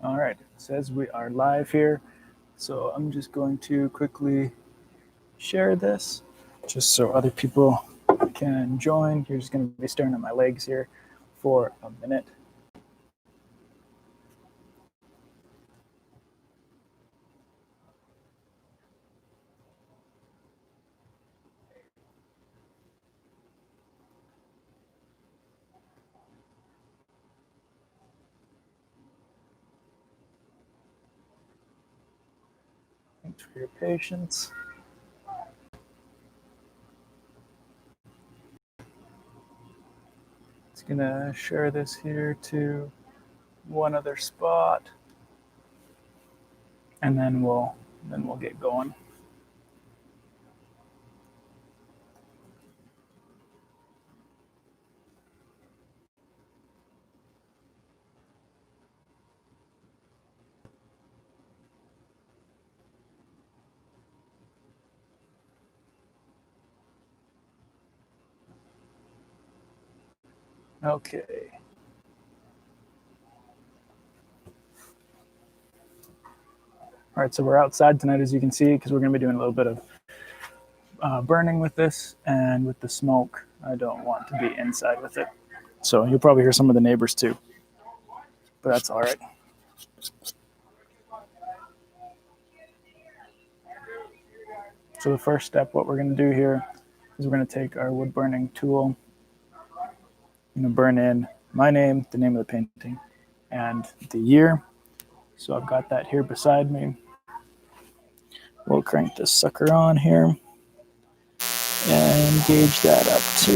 All right, it says we are live here. So I'm just going to quickly share this just so other people can join. You're just going to be staring at my legs here for a minute. Thanks for your patience. Just gonna share this here to one other spot, and then we'll get going. Okay. All right, so we're outside tonight, as you can see, because we're going to be doing a little bit of burning with this, and with the smoke, I don't want to be inside with it. So you'll probably hear some of the neighbors too, but that's all right. So the first step, what we're going to do here is we're going to take our wood burning tool. I'm going to burn in my name, the name of the painting, and the year. So I've got that here beside me. We'll crank this sucker on here and gauge that up to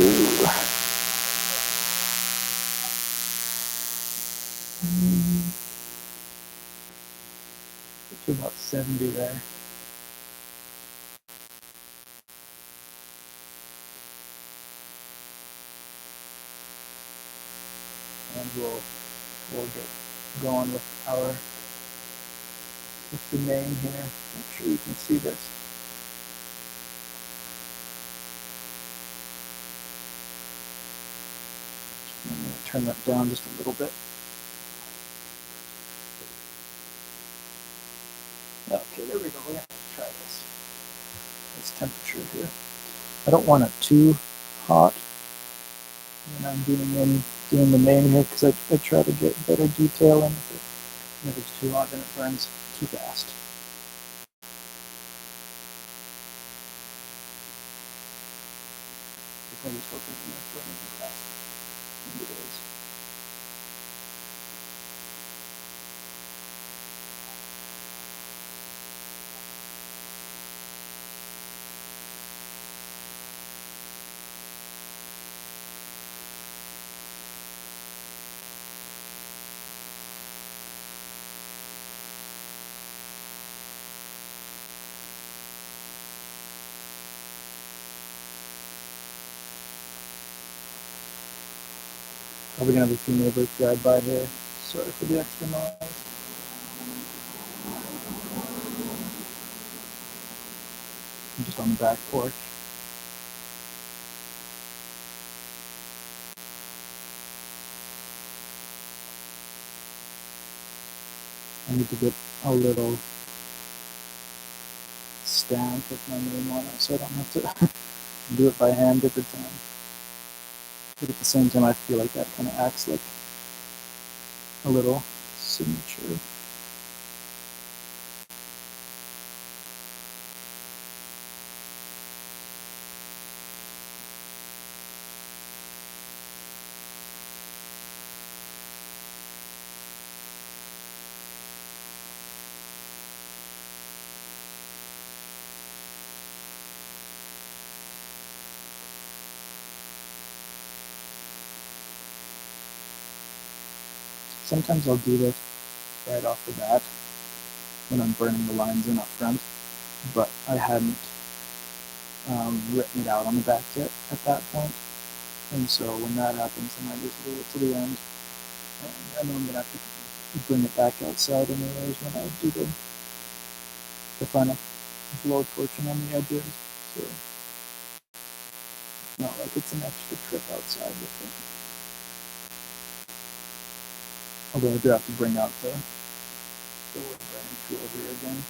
about 70 there. And we'll get going with the name here. Make sure you can see this. I'm going to turn that down just a little bit. Okay, there we go. We're going to try this temperature here. I don't want it too hot when I'm doing the name here, because I try to get better detail in with it. And if it's too hot, then it burns too fast. I'm just hoping it's burning too fast. And it is. Probably gonna have a few neighbors drive by here. Sorry for the extra noise. I'm just on the back porch. I need to get a little stamp with my name on it so I don't have to do it by hand every time. But at the same time, I feel like that kind of acts like a little signature. Sometimes I'll do this right off the bat when I'm burning the lines in up front, but I hadn't written it out on the back yet at that point. And so when that happens, then I just leave it to the end. And I know I'm going to have to bring it back outside anyways when I do the final blow torching on the edges. So it's not like it's an extra trip outside with it. Although I do have to bring out the wood burning tool here again.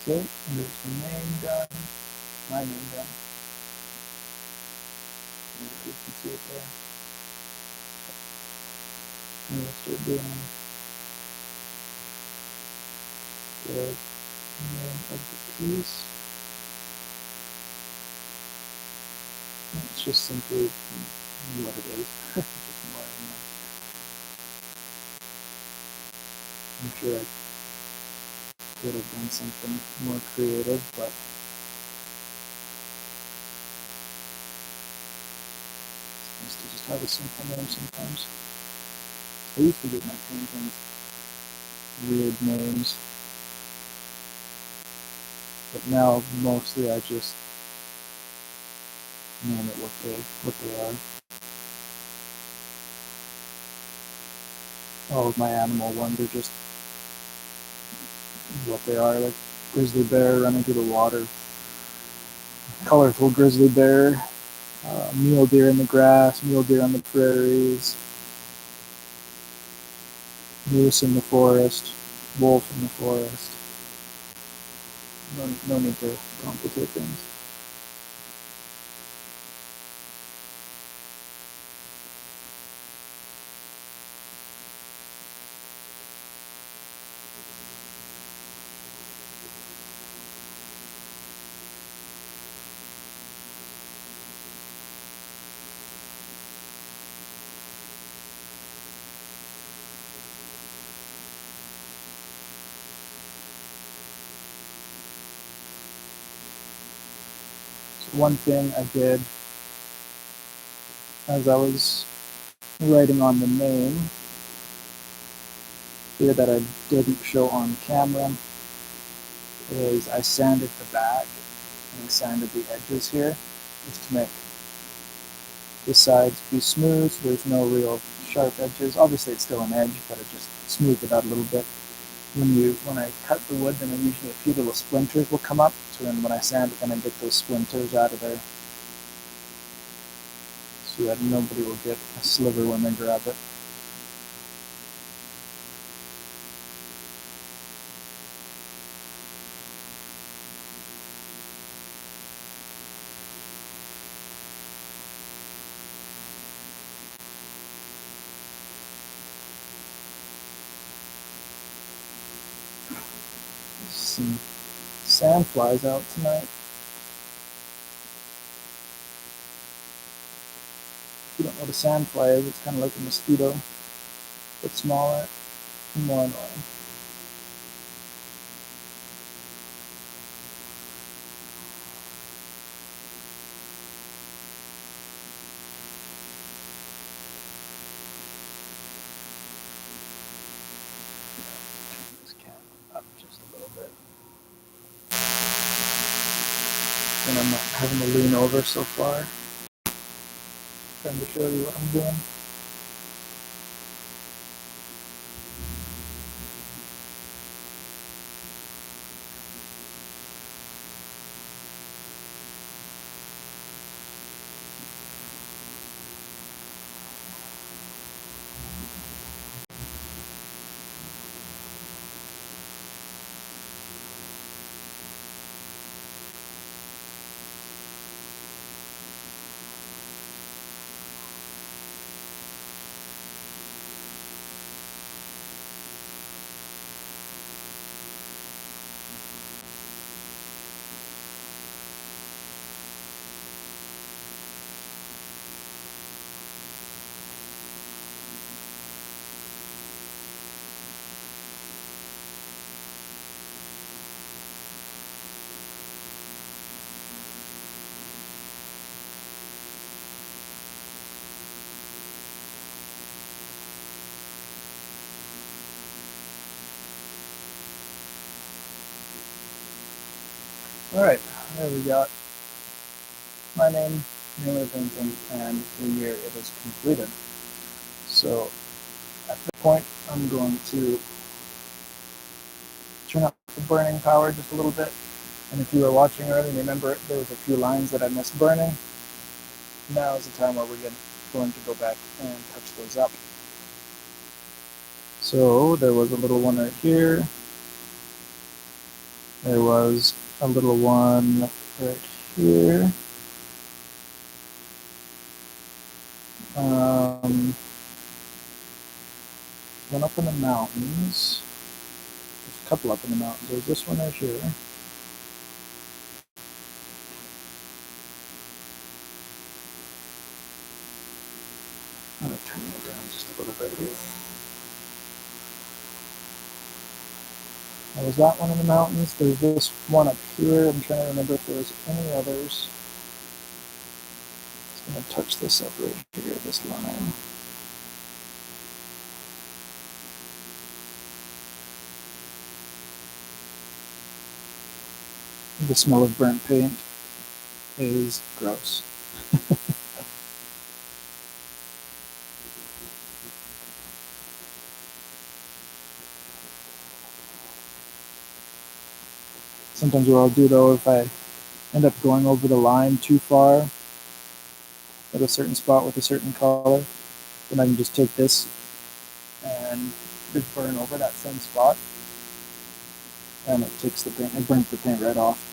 Okay, and there's the name done, my name done. You can see it there. And we'll start doing the name of the piece. It's just simply what it is. Just Moraine. I'm sure I could have done something more creative, but it's nice to just have a simple name sometimes. I used to give my paintings weird names, but now mostly I just name it what they are. All of my animal ones are just what they are, like grizzly bear running through the water, colorful grizzly bear, mule deer in the grass, mule deer on the prairies, moose in the forest, wolf in the forest. No need to complicate things. So one thing I did as I was writing on the name here that I didn't show on camera is I sanded the back and I sanded the edges here just to make the sides be smooth. So there's no real sharp edges. Obviously it's still an edge, but it just smoothed it out a little bit. When I cut the wood, then usually a few little splinters will come up. So then when I sand it, then I get those splinters out of there, so that nobody will get a sliver when they grab it. Some sand flies out tonight. If you don't know what a sandfly is, it's kind of like a mosquito, but smaller and more annoying. Turn this camera up just a little bit. Then I'm not having to lean over so far. Trying to show you what I'm doing. Alright, there we got my name of the painting, and the year it is completed. So at this point, I'm going to turn up the burning power just a little bit. And if you were watching earlier, remember there was a few lines that I missed burning. Now is the time where we're going to go back and touch those up. So there was a little one right here. There was a little one right here. One up in the mountains. There's a couple up in the mountains. There's this one right here. I'm going to turn it down just a little bit here. There was that one in the mountains. There's this one up here. I'm trying to remember if there was any others. I'm going to touch this up right here, this line. The smell of burnt paint is gross. Sometimes what I'll do though, if I end up going over the line too far at a certain spot with a certain color, then I can just take this and just burn over that same spot, and it takes the paint, it burns the paint right off.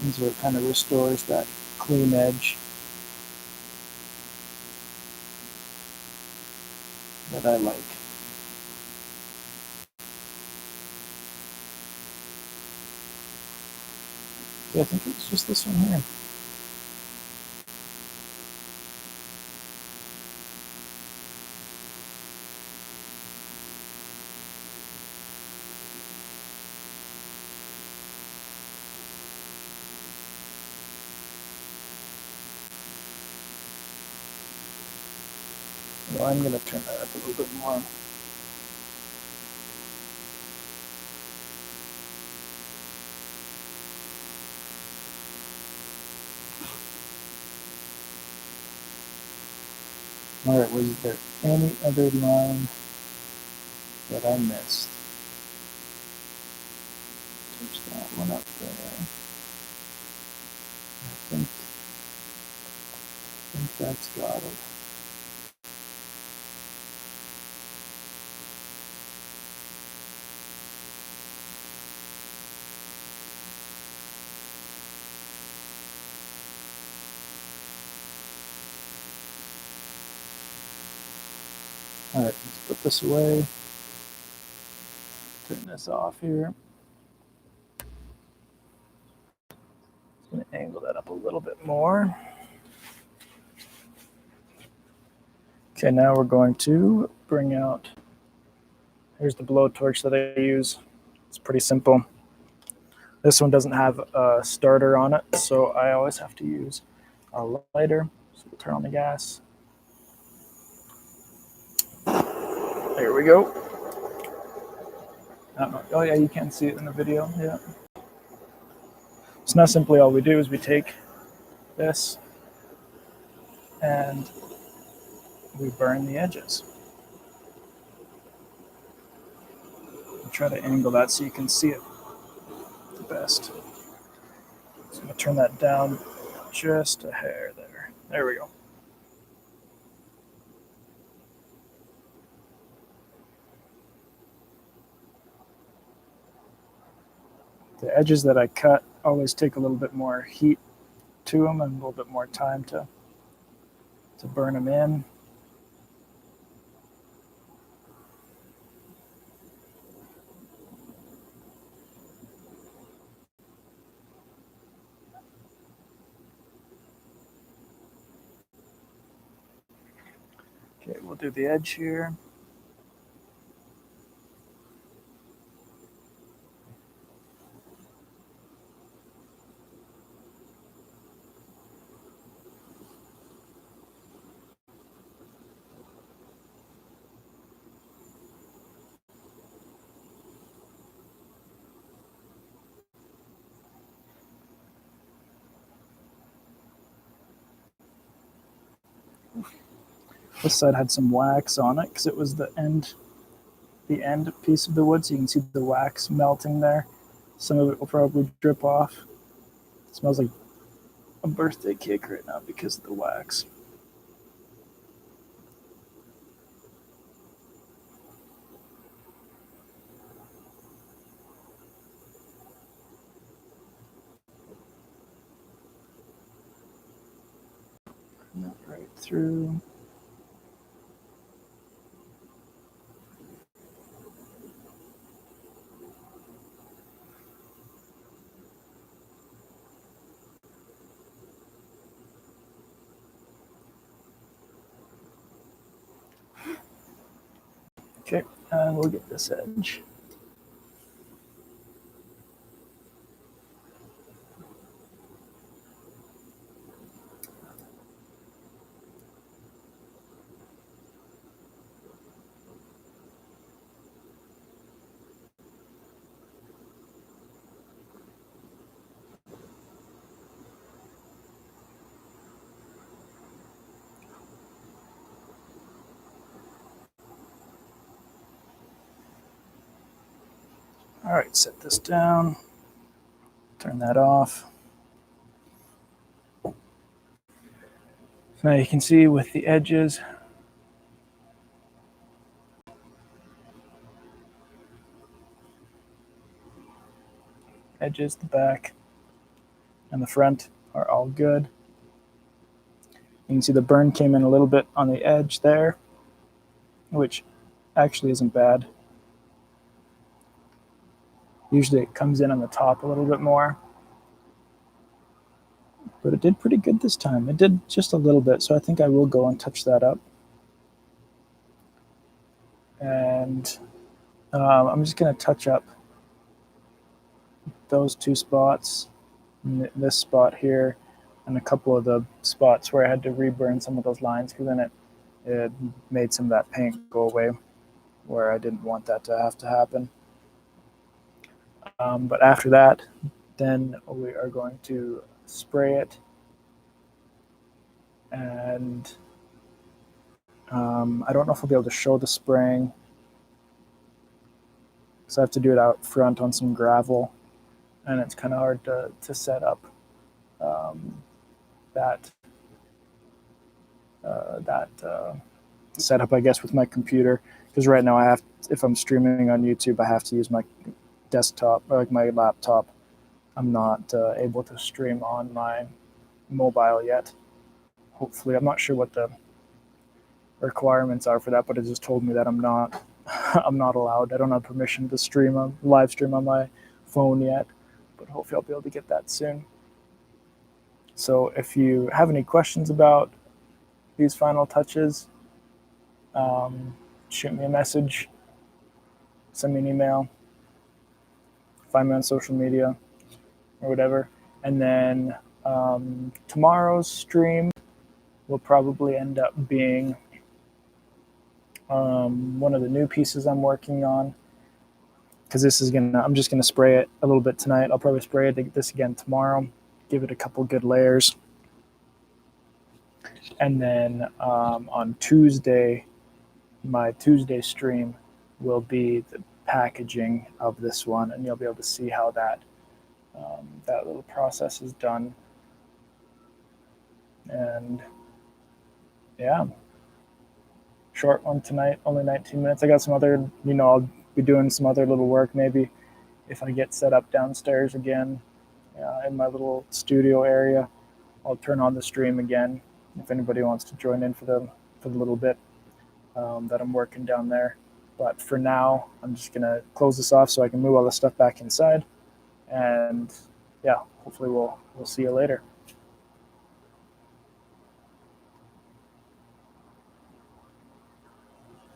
And so it kind of restores that clean edge that I like. Yeah, I think it's just this one here. So I'm going to turn that up a little bit more. All right, was there any other line that I missed? Touch that one up there. I think that's got it. All right, let's put this away. Turn this off here. Just going to angle that up a little bit more. Okay, now we're going to bring out, here's the blowtorch that I use. It's pretty simple. This one doesn't have a starter on it, so I always have to use a lighter. So we'll turn on the gas. There we go. Oh yeah, you can see it in the video, yeah. So now simply all we do is we take this and we burn the edges. I'll try to angle that so you can see it the best. So I'm going to turn that down just a hair there. There we go. The edges that I cut always take a little bit more heat to them and a little bit more time to burn them in. Okay, we'll do the edge here. This side had some wax on it because it was the end the end piece of the wood so you can see the wax melting there. Some of it will probably drip off. It smells like a birthday cake right now because of the wax. Run that right through. Okay, and we'll get this edge. All right, set this down, turn that off. So now you can see with the edges, the back, and the front are all good. You can see the burn came in a little bit on the edge there, which actually isn't bad. Usually it comes in on the top a little bit more, but it did pretty good this time. It did just a little bit, so I think I will go and touch that up. And I'm just going to touch up those two spots, this spot here, and a couple of the spots where I had to reburn some of those lines because then it made some of that paint go away where I didn't want that to have to happen. But after that, then we are going to spray it, and I don't know if I'll be able to show the spraying because I have to do it out front on some gravel, and it's kind of hard to set up that setup, I guess, with my computer, because right now if I'm streaming on YouTube, I have to use my desktop or like my laptop. I'm not able to stream on my mobile yet. Hopefully, I'm not sure what the requirements are for that, but it just told me that I'm not I'm not allowed. I don't have permission to live stream on my phone yet, but hopefully I'll be able to get that soon. So if you have any questions about these final touches, shoot me a message, send me an email, find me on social media or whatever. And then tomorrow's stream will probably end up being one of the new pieces I'm working on, because I'm just gonna spray it a little bit tonight. I'll probably spray this again tomorrow, give it a couple good layers, and then on Tuesday, my Tuesday stream will be the packaging of this one, and you'll be able to see how that little process is done. And yeah, short one tonight, only 19 minutes. I got some other, I'll be doing some other little work maybe if I get set up downstairs again in my little studio area. I'll turn on the stream again if anybody wants to join in for the little bit that I'm working down there. But for now, I'm just gonna close this off so I can move all the stuff back inside. And yeah, hopefully we'll see you later.